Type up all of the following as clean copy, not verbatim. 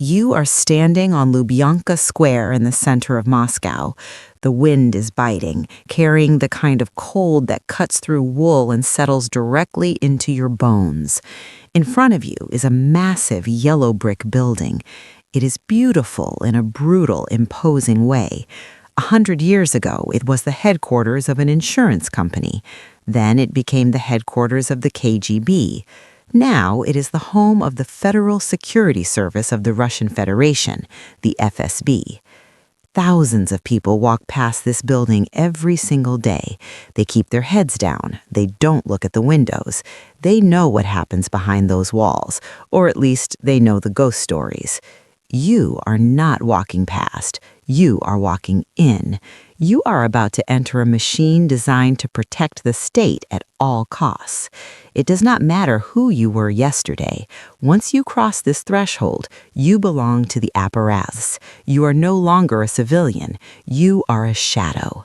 You are standing on Lubyanka Square in the center of Moscow. The wind is biting, carrying the kind of cold that cuts through wool and settles directly into your bones. In front of you is a massive yellow brick building. It is beautiful in a brutal, imposing way. 100 years ago, it was the headquarters of an insurance company. Then it became the headquarters of the KGB. Now it is the home of the Federal Security Service of the Russian Federation, the FSB. Thousands of people walk past this building every single day. They keep their heads down. They don't look at the windows. They know what happens behind those walls, or at least they know the ghost stories. You are not walking past. You are walking in. You are about to enter a machine designed to protect the state at all costs. It does not matter who you were yesterday. Once you cross this threshold, you belong to the apparatus. You are no longer a civilian. You are a shadow.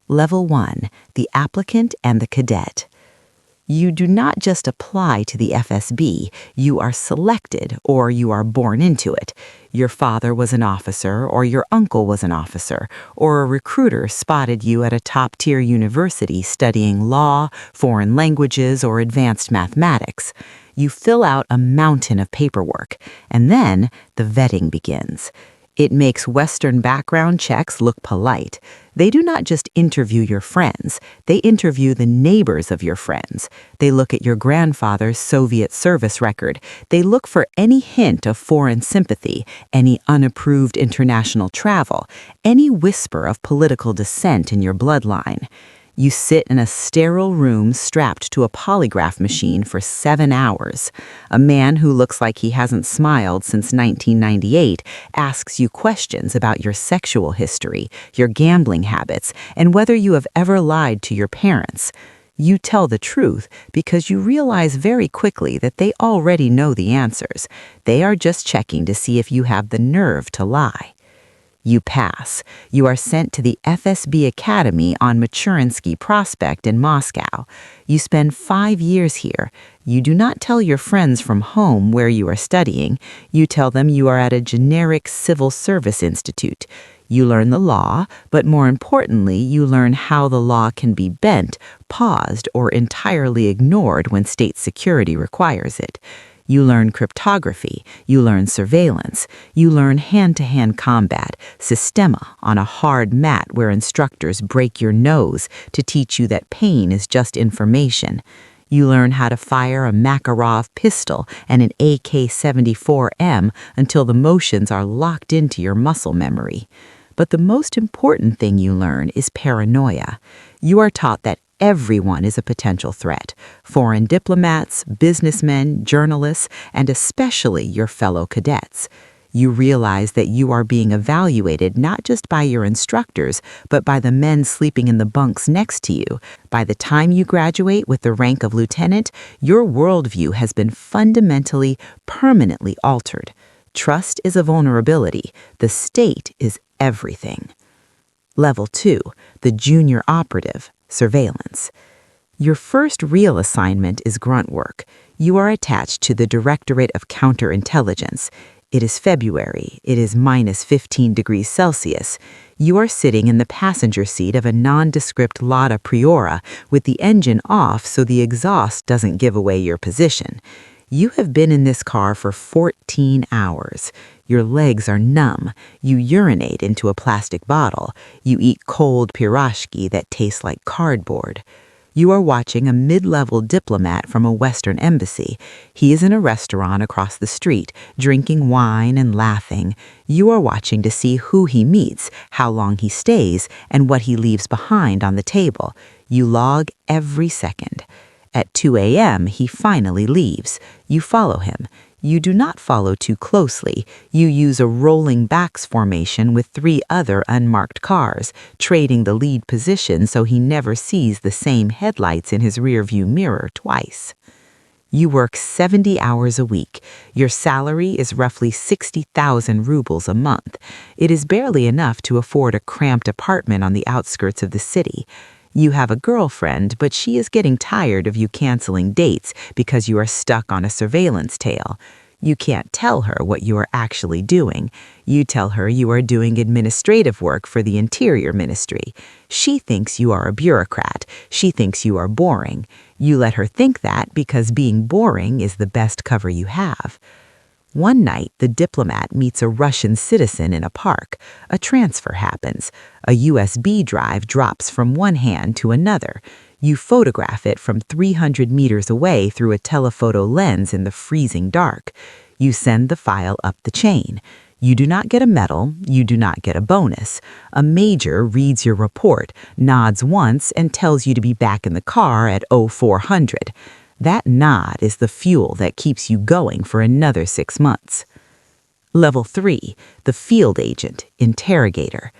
Level 1, the applicant and the cadet. You do not just apply to the FSB, you are selected or you are born into it. Your father was an officer or your uncle was an officer, or a recruiter spotted you at a top-tier university studying law, foreign languages, or advanced mathematics. You fill out a mountain of paperwork, and then the vetting begins. It makes Western background checks look polite. They do not just interview your friends, they interview the neighbors of your friends. They look at your grandfather's Soviet service record. They look for any hint of foreign sympathy, any unapproved international travel, any whisper of political dissent in your bloodline. You sit in a sterile room strapped to a polygraph machine for 7 hours. A man who looks like he hasn't smiled since 1998 asks you questions about your sexual history, your gambling habits, and whether you have ever lied to your parents. You tell the truth because you realize very quickly that they already know the answers. They are just checking to see if you have the nerve to lie. You pass. You are sent to the FSB Academy on Machurinsky Prospect in Moscow. You spend 5 years here. You do not tell your friends from home where you are studying. You tell them you are at a generic civil service institute. You learn the law, but more importantly, you learn how the law can be bent, paused, or entirely ignored when state security requires it. You learn cryptography, you learn surveillance, you learn hand-to-hand combat, systema on a hard mat where instructors break your nose to teach you that pain is just information. You learn how to fire a Makarov pistol and an AK-74M until the motions are locked into your muscle memory. But the most important thing you learn is paranoia. You are taught that everyone is a potential threat. Foreign diplomats, businessmen, journalists, and especially your fellow cadets. You realize that you are being evaluated not just by your instructors, but by the men sleeping in the bunks next to you. By the time you graduate with the rank of lieutenant, your worldview has been fundamentally, permanently altered. Trust is a vulnerability. The state is everything. Level 2, the junior operative. Surveillance. Your first real assignment is grunt work. You are attached to the Directorate of Counterintelligence. It is February. It is minus 15 degrees Celsius. You are sitting in the passenger seat of a nondescript Lada Priora with the engine off so the exhaust doesn't give away your position. You have been in this car for 14 hours. Your legs are numb. You urinate into a plastic bottle. You eat cold pirashki that tastes like cardboard. You are watching a mid-level diplomat from a Western embassy. He is in a restaurant across the street, drinking wine and laughing. You are watching to see who he meets, how long he stays, and what he leaves behind on the table. You log every second. At 2 a.m., he finally leaves. You follow him. You do not follow too closely. You use a rolling backs formation with 3 other unmarked cars, trading the lead position so he never sees the same headlights in his rearview mirror twice. You work 70 hours a week. Your salary is roughly 60,000 rubles a month. It is barely enough to afford a cramped apartment on the outskirts of the city. You have a girlfriend, but she is getting tired of you canceling dates because you are stuck on a surveillance tail. You can't tell her what you are actually doing. You tell her you are doing administrative work for the Interior Ministry. She thinks you are a bureaucrat. She thinks you are boring. You let her think that because being boring is the best cover you have. One night, the diplomat meets a Russian citizen in a park. A transfer happens. A USB drive drops from one hand to another. You photograph it from 300 meters away through a telephoto lens in the freezing dark. You send the file up the chain. You do not get a medal. You do not get a bonus. A major reads your report, nods once, and tells you to be back in the car at 0400. That nod is the fuel that keeps you going for another 6 months. Level 3, the field agent, interrogator.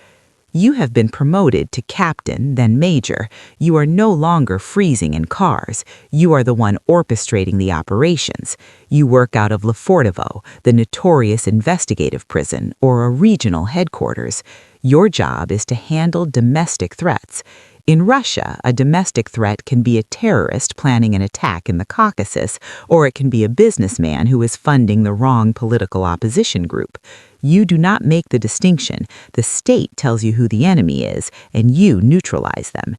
You have been promoted to captain, then major. You are no longer freezing in cars. You are the one orchestrating the operations. You work out of Lefortovo, the notorious investigative prison, or a regional headquarters. Your job is to handle domestic threats. In Russia, a domestic threat can be a terrorist planning an attack in the Caucasus, or it can be a businessman who is funding the wrong political opposition group. You do not make the distinction. The state tells you who the enemy is, and you neutralize them.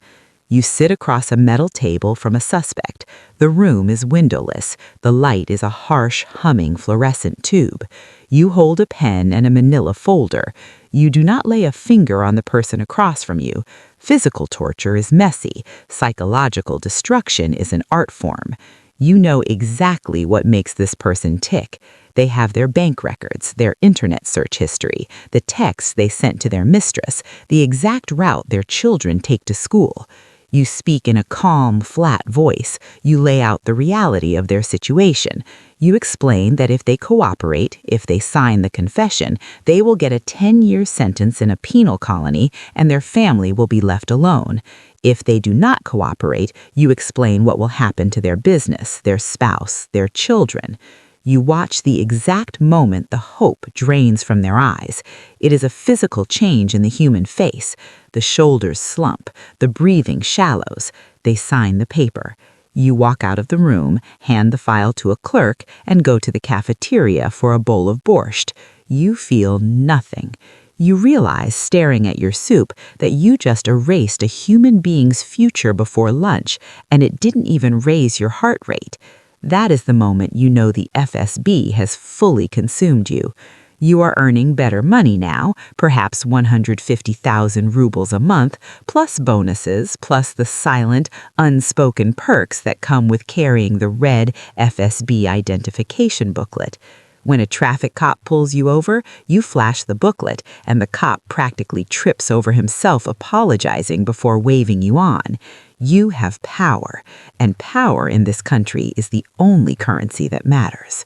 You sit across a metal table from a suspect. The room is windowless. The light is a harsh, humming fluorescent tube. You hold a pen and a manila folder. You do not lay a finger on the person across from you. Physical torture is messy. Psychological destruction is an art form. You know exactly what makes this person tick. They have their bank records, their internet search history, the texts they sent to their mistress, the exact route their children take to school. You speak in a calm, flat voice. You lay out the reality of their situation. You explain that if they cooperate, if they sign the confession, they will get a 10-year sentence in a penal colony and their family will be left alone. If they do not cooperate, you explain what will happen to their business, their spouse, their children. You watch the exact moment the hope drains from their eyes. It is a physical change in the human face. The shoulders slump, the breathing shallows. They sign the paper. You walk out of the room, hand the file to a clerk, and go to the cafeteria for a bowl of borscht. You feel nothing. You realize, staring at your soup, that you just erased a human being's future before lunch, and it didn't even raise your heart rate. That is the moment you know the FSB has fully consumed you. You are earning better money now, perhaps 150,000 rubles a month, plus bonuses, plus the silent, unspoken perks that come with carrying the red FSB identification booklet. When a traffic cop pulls you over, you flash the booklet, and the cop practically trips over himself apologizing before waving you on. You have power, and power in this country is the only currency that matters.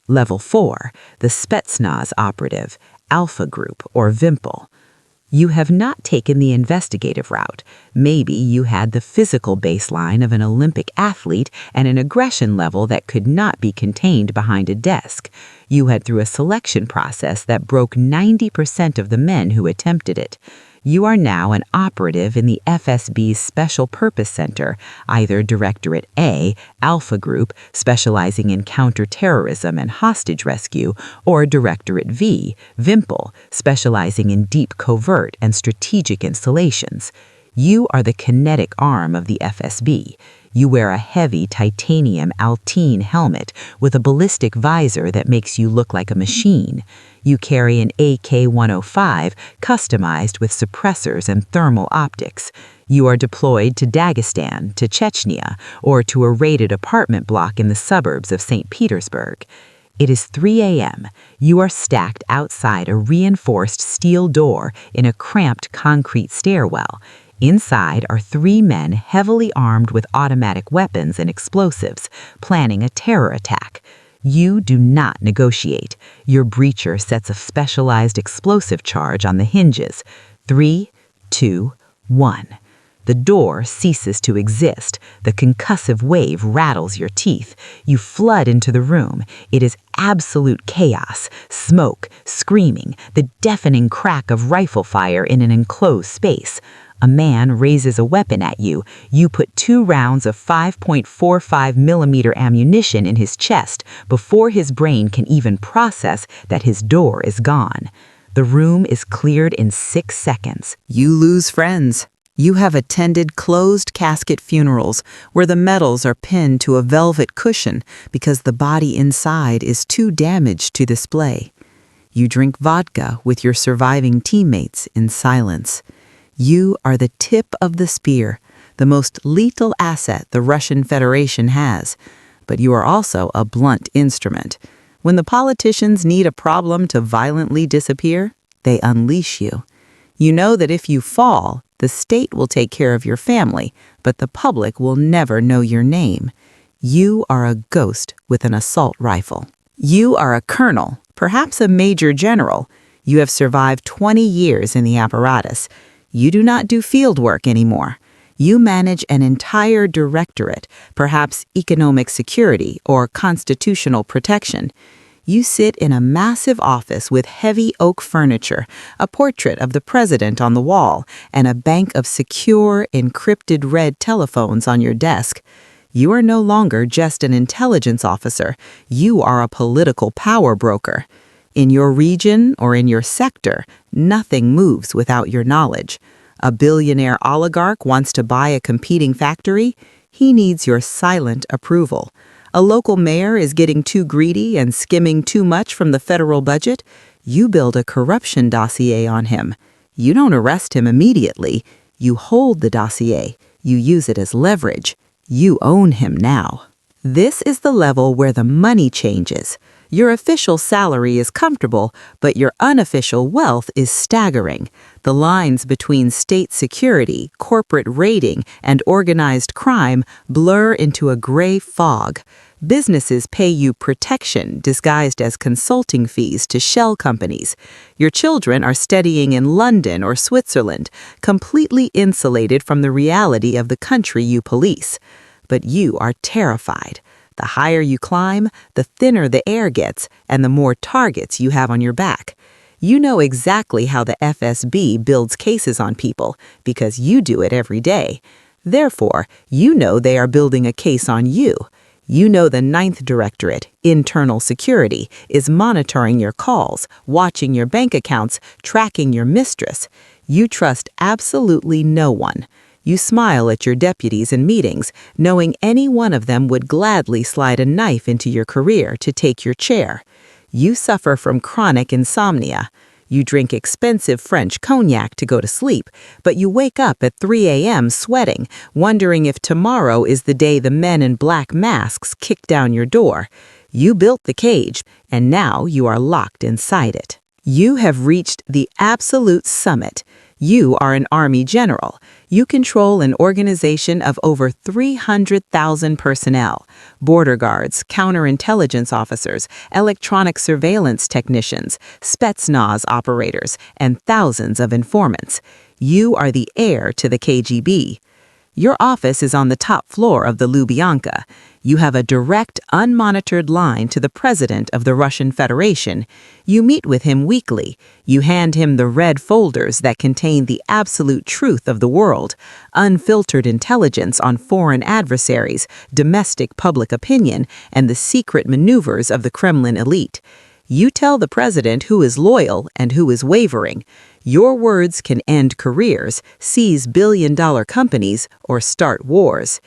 Level 4, the Spetsnaz operative, Alpha Group, or Vimple. You have not taken the investigative route. Maybe you had the physical baseline of an Olympic athlete and an aggression level that could not be contained behind a desk. You had through a selection process that broke 90% of the men who attempted it. You are now an operative in the FSB's Special Purpose Center, either Directorate A, Alpha Group, specializing in counterterrorism and hostage rescue, or Directorate V, Vimple, specializing in deep covert and strategic installations. You are the kinetic arm of the FSB. You wear a heavy titanium Altine helmet with a ballistic visor that makes you look like a machine. You carry an AK-105 customized with suppressors and thermal optics. You are deployed to Dagestan, to Chechnya, or to a raided apartment block in the suburbs of St. Petersburg. It is 3 a.m. You are stacked outside a reinforced steel door in a cramped concrete stairwell. Inside are 3 men heavily armed with automatic weapons and explosives, planning a terror attack. You do not negotiate. Your breacher sets a specialized explosive charge on the hinges. 3, 2, 1. The door ceases to exist. The concussive wave rattles your teeth. You flood into the room. It is absolute chaos, smoke, screaming, the deafening crack of rifle fire in an enclosed space. A man raises a weapon at you. You put 2 rounds of 5.45 millimeter ammunition in his chest before his brain can even process that his door is gone. The room is cleared in 6 seconds. You lose friends. You have attended closed casket funerals where the medals are pinned to a velvet cushion because the body inside is too damaged to display. You drink vodka with your surviving teammates in silence. You are the tip of the spear, the most lethal asset the Russian Federation has. But you are also a blunt instrument. When the politicians need a problem to violently disappear, they unleash you. You know that if you fall, the state will take care of your family, but the public will never know your name. You are a ghost with an assault rifle. You are a colonel, perhaps a major general. You have survived 20 years in the apparatus. You do not do field work anymore. You manage an entire directorate, perhaps economic security or constitutional protection. You sit in a massive office with heavy oak furniture, a portrait of the president on the wall, and a bank of secure, encrypted red telephones on your desk. You are no longer just an intelligence officer. You are a political power broker. In your region or in your sector, nothing moves without your knowledge. A billionaire oligarch wants to buy a competing factory. He needs your silent approval. A local mayor is getting too greedy and skimming too much from the federal budget. You build a corruption dossier on him. You don't arrest him immediately. You hold the dossier. You use it as leverage. You own him now. This is the level where the money changes. Your official salary is comfortable, but your unofficial wealth is staggering. The lines between state security, corporate raiding, and organized crime blur into a gray fog. Businesses pay you protection disguised as consulting fees to shell companies. Your children are studying in London or Switzerland, completely insulated from the reality of the country you police. But you are terrified. The higher you climb, the thinner the air gets, and the more targets you have on your back. You know exactly how the FSB builds cases on people because you do it every day. Therefore, you know they are building a case on you. You know the 9th Directorate, Internal Security, is monitoring your calls, watching your bank accounts, tracking your mistress. You trust absolutely no one. You smile at your deputies in meetings, knowing any one of them would gladly slide a knife into your career to take your chair. You suffer from chronic insomnia. You drink expensive French cognac to go to sleep, but you wake up at 3 a.m. sweating, wondering if tomorrow is the day the men in black masks kick down your door. You built the cage, and now you are locked inside it. You have reached the absolute summit. You are an army general. You control an organization of over 300,000 personnel, border guards, counterintelligence officers, electronic surveillance technicians, Spetsnaz operators, and thousands of informants. You are the heir to the KGB. Your office is on the top floor of the Lubyanka. You have a direct, unmonitored line to the president of the Russian Federation. You meet with him weekly. You hand him the red folders that contain the absolute truth of the world, unfiltered intelligence on foreign adversaries, domestic public opinion, and the secret maneuvers of the Kremlin elite. You tell the president who is loyal and who is wavering. Your words can end careers, seize billion-dollar companies, or start wars.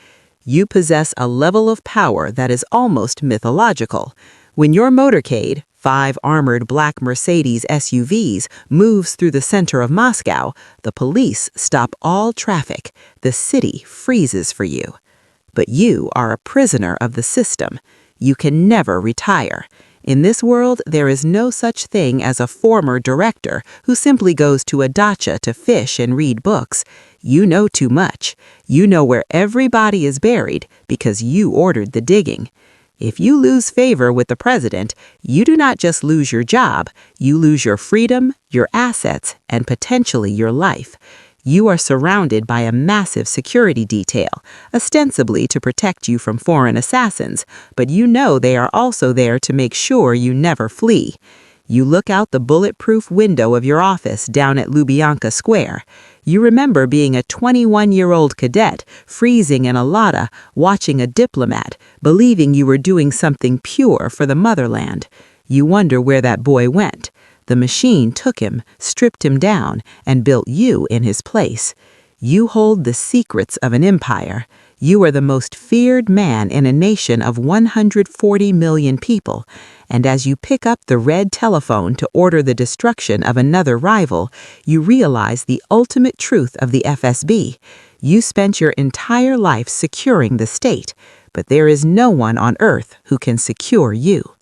You possess a level of power that is almost mythological. When your motorcade, 5 armored black Mercedes SUVs, moves through the center of Moscow, the police stop all traffic. The city freezes for you. But you are a prisoner of the system. You can never retire. In this world, there is no such thing as a former director who simply goes to a dacha to fish and read books. You know too much. You know where everybody is buried because you ordered the digging. If you lose favor with the president, you do not just lose your job, you lose your freedom, your assets, and potentially your life. You are surrounded by a massive security detail, ostensibly to protect you from foreign assassins, but you know they are also there to make sure you never flee. You look out the bulletproof window of your office down at Lubyanka Square. You remember being a 21-year-old cadet, freezing in a lada, watching a diplomat, believing you were doing something pure for the motherland. You wonder where that boy went. The machine took him, stripped him down, and built you in his place. You hold the secrets of an empire. You are the most feared man in a nation of 140 million people, and as you pick up the red telephone to order the destruction of another rival, you realize the ultimate truth of the FSB. You spent your entire life securing the state, but there is no one on earth who can secure you.